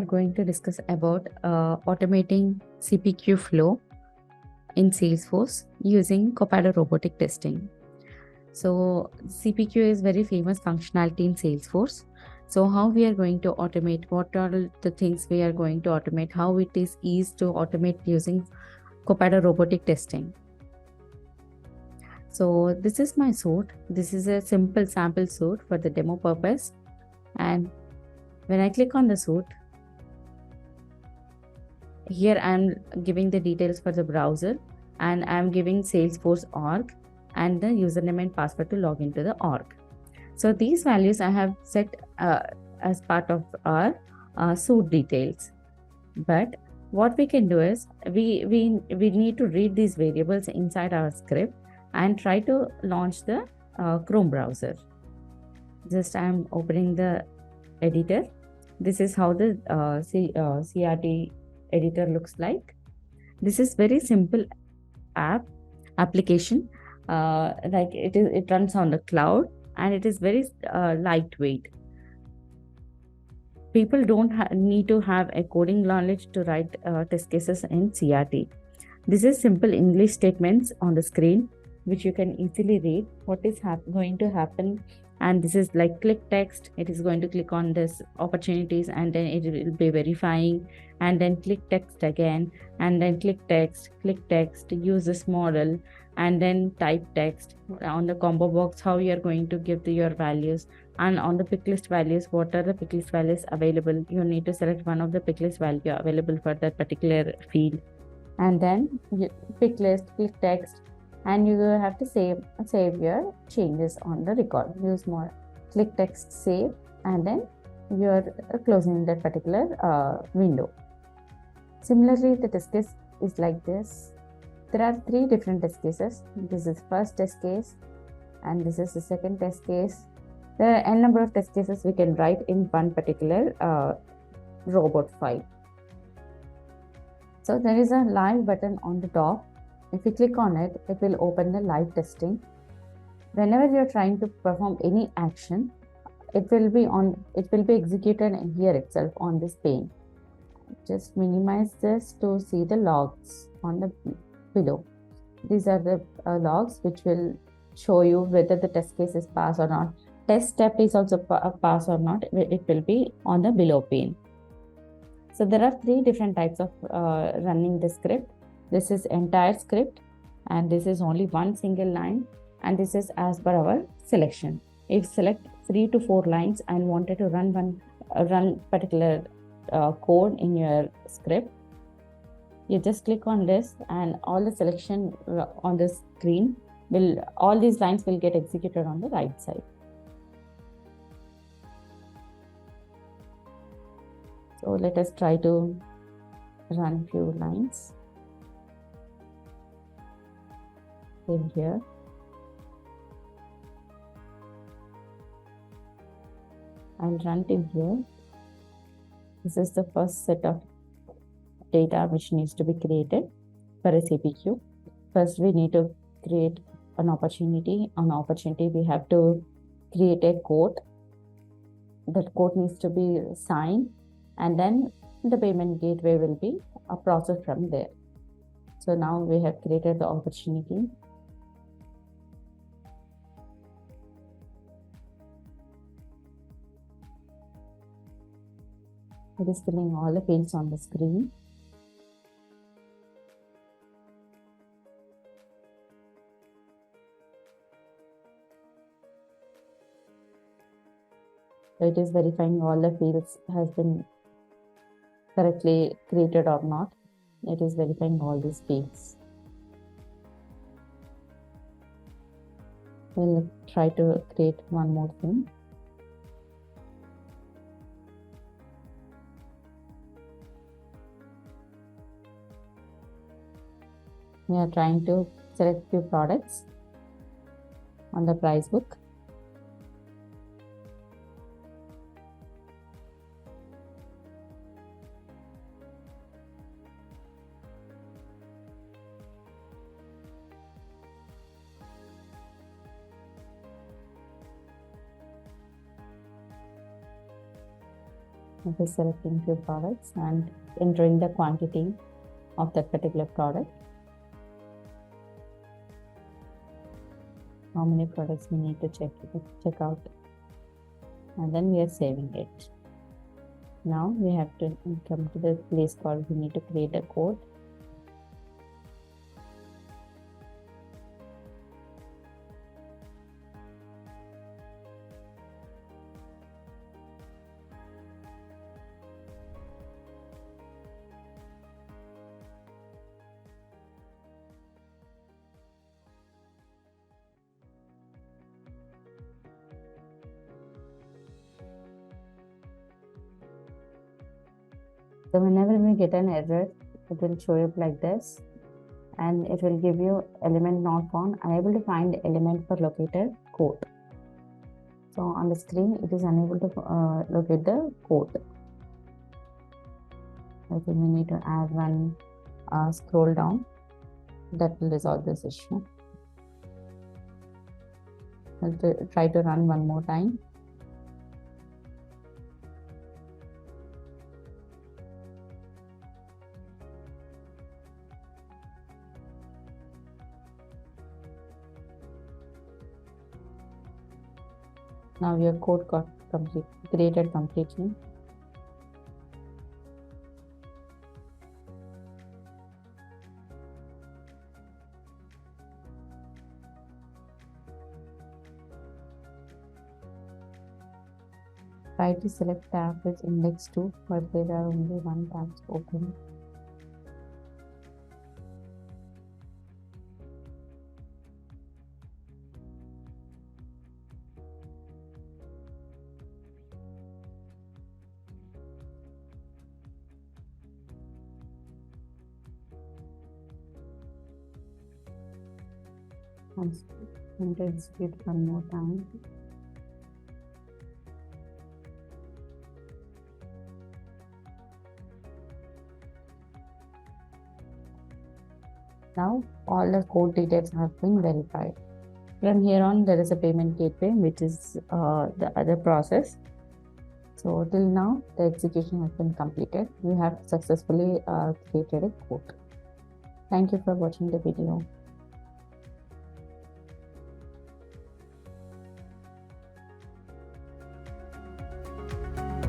going to discuss about automating CPQ flow in Salesforce using Copado robotic testing. So CPQ is very famous functionality in Salesforce. So how we are going to automate, what are the things we are going to automate, how it is easy to automate using Copado robotic testing. So this is my suite. This is a simple sample suite for the demo purpose. And when I click on the suite, here I'm giving the details for the browser and I'm giving Salesforce org and the username and password to log into the org. So these values I have set as part of our suite details. But what we can do is we need to read these variables inside our script and try to launch the Chrome browser. Just I'm opening the editor. This is how the CRT editor looks like. This is very simple application. Like it runs on the cloud and it is very lightweight. People don't need to have a coding knowledge to write test cases in CRT. This is simple English statements on the screen which you can easily read what is going to happen. And this is like click text. It is going to click on this opportunities and then it will be verifying, and then click text again, and then click text, use this model, and then type text on the combo box how you are going to give your values, and on the pick list values, what are the pick list values available. You need to select one of the pick list value available for that particular field, and then pick list, click text, and you have to save your changes on the record. Use more click text, save, and then you're closing that particular window. Similarly, the test case is like this. There are 3 different test cases. This is first test case and this is the second test case. There are n number of test cases we can write in one particular robot file. So there is a live button on the top. If you click on it, it will open the live testing. Whenever you're trying to perform any action, it will be executed here itself on this pane. Just minimize this to see the logs on the below. These are the logs which will show you whether the test case is passed or not. Test step is also pass or not. It will be on the below pane. So there are 3 different types of running the script. This is entire script, and this is only one single line, and this is as per our selection. If select 3 to 4 lines and wanted to run particular code in your script, you just click on this and all the selection on the screen all these lines will get executed on the right side. So let us try to run few lines in here. I'll run in here. This is the first set of data which needs to be created for a CPQ. First, we need to create an opportunity. On opportunity, we have to create a quote. That quote needs to be signed, and then the payment gateway will be a process from there. So now we have created the opportunity. It is filling all the fields on the screen. So it is verifying all the fields has been correctly created or not. It is verifying all these fields. We'll try to create one more thing. We are trying to select few products on the price book. It is selecting few products and entering the quantity of that particular product. How many products we need to check out, and then we are saving it. Now we have to come to the place called we need to create a code. So whenever we get an error, it will show up like this, and it will give you element not found, unable to find element for locator code. So on the screen, it is unable to locate the code. I think we need to add one scroll down. That will resolve this issue. I'll try to run one more time. Now your code got created completely. Try to select tab with index 2, but there are only one tabs open. And to execute one more time. Now all the code details have been verified. From here on, there is a payment gateway, which is the other process. So till now, the execution has been completed. We have successfully created a code. Thank you for watching the video.